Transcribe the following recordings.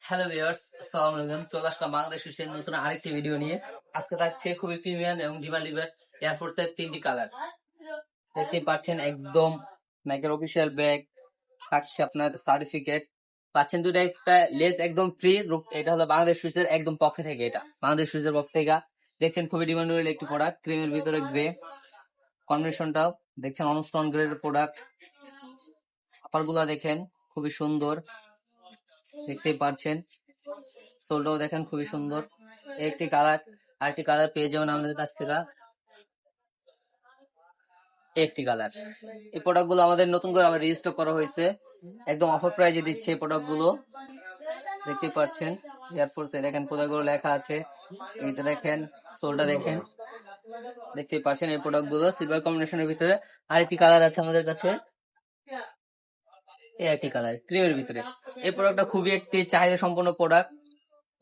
Hello viewers, আসসালামু আলাইকুম। চলে আসলাম বাংলাদেশ সুইসের নতুন আরেকটি ভিডিও নিয়ে। আজকে থাকছে খুবই প্রিমিয়াম এবং ডিমান্ডেবল এয়ারফোর্সের 3টি কালার। দেখতেই পাচ্ছেন, একদম নাইকের অফিসিয়াল ব্যাগ, থাকছে আপনার সার্টিফিকেট, পাচ্ছেন দুটো, একটা লেস একদম ফ্রি। এটা হলো বাংলাদেশ সুইসের একদম পক্ষ থেকে, এটা বাংলাদেশ সুইসের পক্ষ থেকে। দেখছেন খুবই ডিমান্ডেবল একটি প্রোডাক্ট, ক্রিমের ভিতরে গ্রে কম্বিনেশনটাও দেখছেন, অনস্টন গ্রেড প্রোডাক্ট। আপার গুলা দেখেন খুবই সুন্দর, দেখতেই পাচ্ছেন। সোলটাও দেখেন খুবই সুন্দর। একটি কালার, আরেকটি কালার পেয়ে যাবেন আমাদের কাছ থেকে। একটি কালার, এই প্রোডাক্ট গুলো আমাদের নতুন করে আবার রেজিস্টার করা হয়েছে, একদম অফার প্রাইজে দিচ্ছে এই প্রোডাক্ট গুলো। দেখতেই পাচ্ছেন এয়ারফোর্স দেখেন প্রোডাক্ট গুলো লেখা আছে, এটা দেখেন, সোলটা দেখেন, দেখতেই পাচ্ছেন। এই প্রোডাক্ট গুলো সিলভার কম্বিনেশনের ভিতরে। আরেকটি কালার আছে আমাদের কাছে, এই একটি কালার ক্রিমের ভিতরে। এই প্রোডাক্টটা খুবই একটি চাহিদা সম্পন্ন প্রোডাক্ট।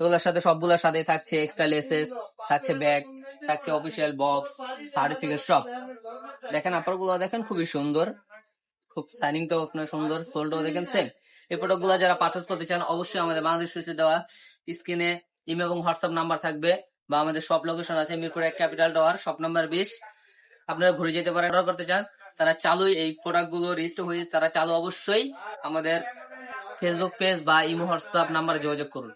এগুলোর সাথে সবগুলোর সাথে থাকছে এক্সট্রা লেসেস, থাকছে ব্যাগ, থাকছে অফিসিয়াল বক্স, সার্টিফিকেট সব। দেখেন আপার গুলো দেখেন খুবই সুন্দর, খুব সাইনিংটাও আপনার সুন্দর, সোলটাও দেখেন সেম। এই প্রোডাক্ট গুলো যারা পারচেজ করতে চান অবশ্যই আমাদের বাংলাদেশ সুইচে দেওয়া স্ক্রিনে ইমেল এবং হোয়াটসঅ্যাপ নাম্বার থাকবে, বা আমাদের শপ লোকেশন আছে Mirpur 1 capital tower, shop number 20। আপনারা ঘুরে যেতে পারেন। অর্ডার করতে চান তারা চালু, এই প্রোডাক্ট গুলো রেজিস্টার হয়ে তারা চালু, অবশ্যই আমাদের ফেসবুক পেজ বা ইমো হোয়াটসঅ্যাপ নাম্বারে যোগাযোগ করুন।